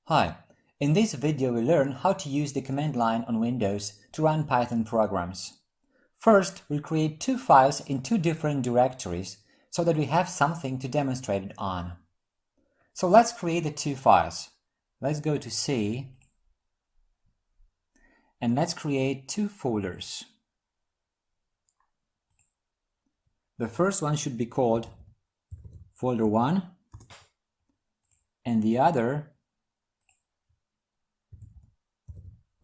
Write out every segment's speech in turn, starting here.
Hi, in this video we'll learn how to use the command line on Windows to run Python programs. First, we'll create two files in two different directories so that we have something to demonstrate it on. So let's create the two files. Let's go to C and let's create two folders. The first one should be called folder 1 and the other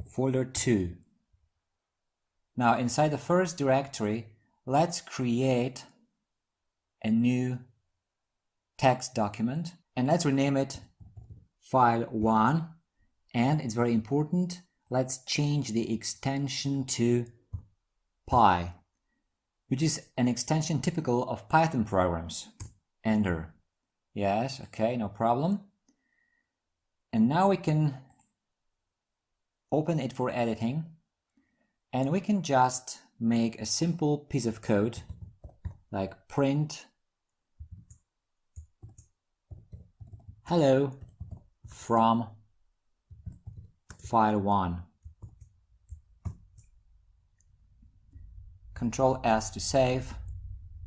folder 2. Now inside the first directory, let's create a new text document and let's rename it file 1, and it's very important, let's change the extension to py, which is an extension typical of Python programs. Enter. Yes, okay, no problem. And now we can open it for editing and we can just make a simple piece of code like print hello from file 1. Control S to save.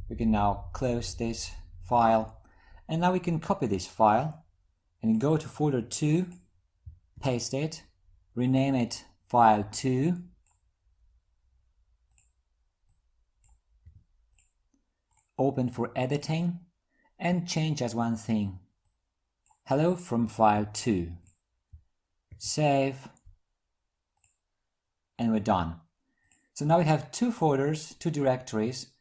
We can now close this file and now we can copy this file and go to folder 2, paste it, rename it file 2, open for editing and change as one thing, hello from file 2, save, and we're done. So now we have two folders, two directories,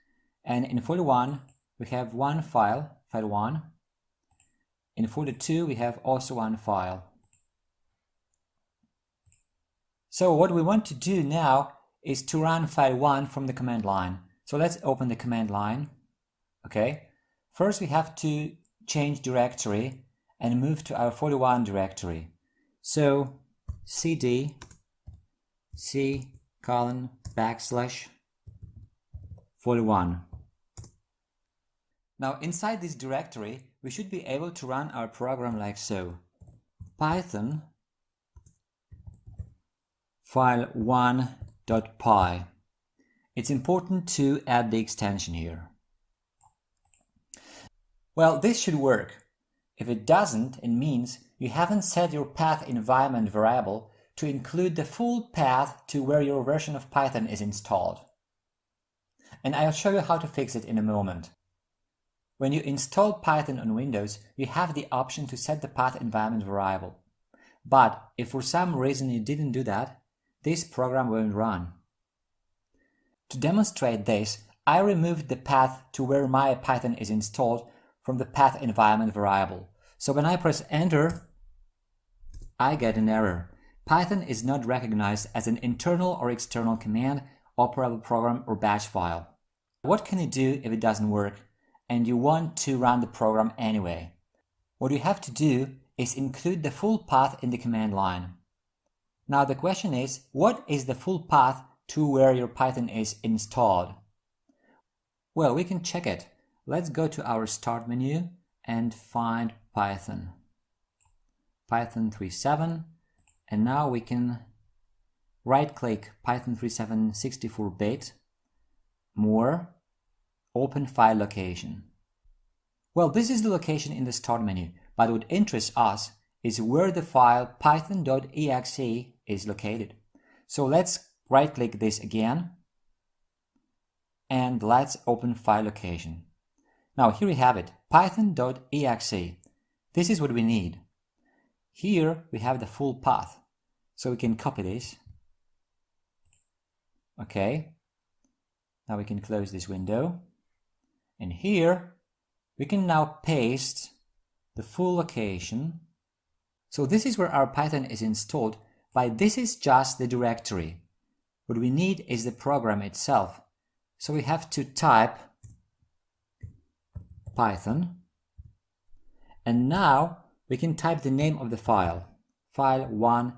and in folder 1 we have one file, file 1. In folder 2 we have also one file. So what we want to do now is to run file 1 from the command line. So let's open the command line. Okay. First we have to change directory and move to our folder 1 directory. So cd c:\/ folder 1. Now inside this directory we should be able to run our program like so. Python file 1.py. It's important to add the extension here. Well, this should work. If it doesn't, it means you haven't set your path environment variable to include the full path to where your version of Python is installed. And I'll show you how to fix it in a moment. When you install Python on Windows, you have the option to set the path environment variable. But if for some reason you didn't do that, this program won't run. To demonstrate this, I removed the path to where my Python is installed from the path environment variable. So when I press enter, I get an error. Python is not recognized as an internal or external command, operable program, or batch file. What can you do if it doesn't work and you want to run the program anyway? What you have to do is include the full path in the command line. Now the question is, what is the full path to where your Python is installed? Well, we can check it. Let's go to our start menu and find Python. Python 3.7, and now we can right-click Python 3.7 64-bit, more, open file location. Well, this is the location in the start menu, but what interests us is where the file python.exe is located. So let's right-click this again and let's open file location. Now here we have it, python.exe. This is what we need. Here we have the full path, so we can copy this. Okay, now we can close this window. And here we can now paste the full location. So this is where our Python is installed, but this is just the directory. What we need is the program itself. So we have to type Python, and now we can type the name of the file, file1.py.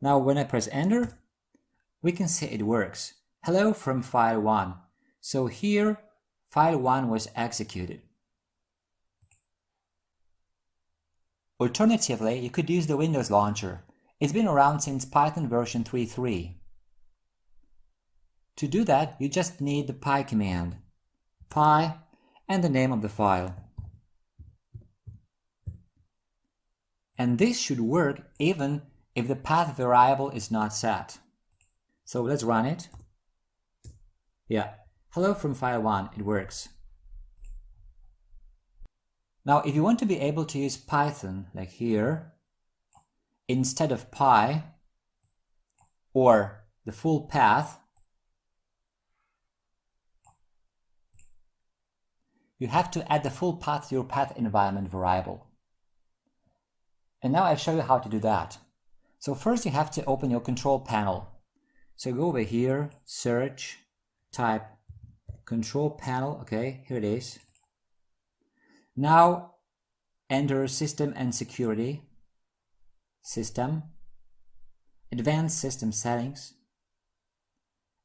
Now when I press enter, we can see it works. Hello from file 1. So here file 1 was executed. Alternatively, you could use the Windows launcher. It's been around since Python version 3.3. To do that, you just need the py command, py, and the name of the file. And this should work even if the path variable is not set. So let's run it. Yeah, hello from file 1, it works. Now, if you want to be able to use Python, like here, instead of py or the full path, you have to add the full path to your path environment variable. And now I'll show you how to do that. So first you have to open your control panel. So go over here, search, type control panel, okay, here it is. Now enter System and Security, System, Advanced System Settings,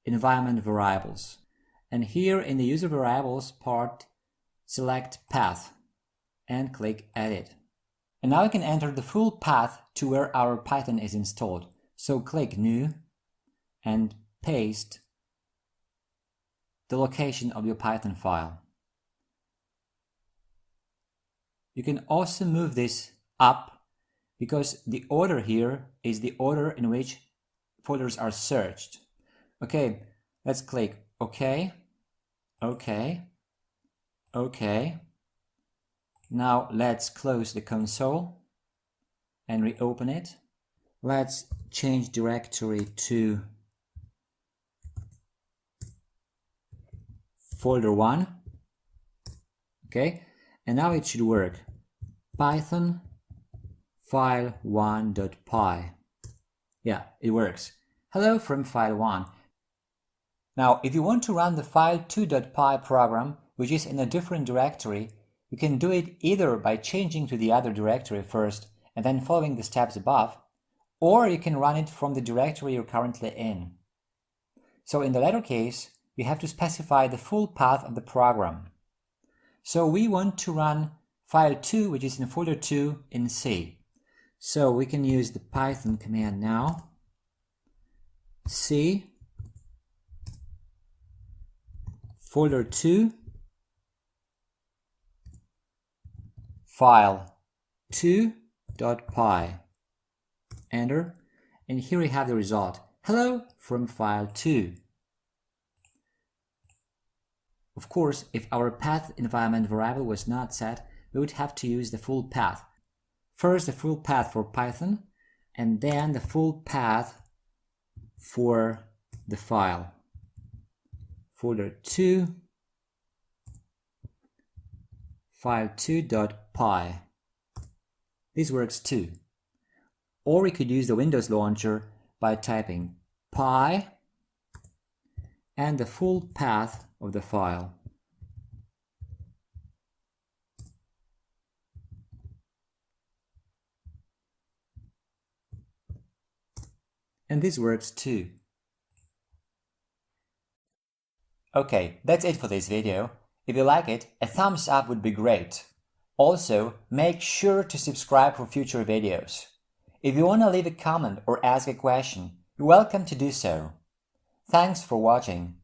Environment Variables. And here in the User Variables part, select Path and click Edit. And now you can enter the full path to where our Python is installed. So click New and paste the location of your Python file. You can also move this up because the order here is the order in which folders are searched. Okay, let's click OK, OK, OK. Now let's close the console and reopen it. Let's change directory to folder 1. Okay, and now it should work. Python file1.py. Yeah, it works. Hello from file 1. Now, if you want to run the file2.py program, which is in a different directory, you can do it either by changing to the other directory first and then following the steps above, or you can run it from the directory you're currently in. So in the latter case, you have to specify the full path of the program. So we want to run file 2, which is in folder 2 in C. So we can use the Python command now, C, folder 2, file 2.py, enter, and here we have the result. Hello from file 2. Of course, if our path environment variable was not set, we would have to use the full path. First the full path for Python, and then the full path for the file. Folder 2, file2.py. This works too. Or we could use the Windows launcher by typing py and the full path of the file. And this works too. Okay, that's it for this video. If you like it, a thumbs up would be great. Also, make sure to subscribe for future videos. If you want to leave a comment or ask a question, you're welcome to do so. Thanks for watching.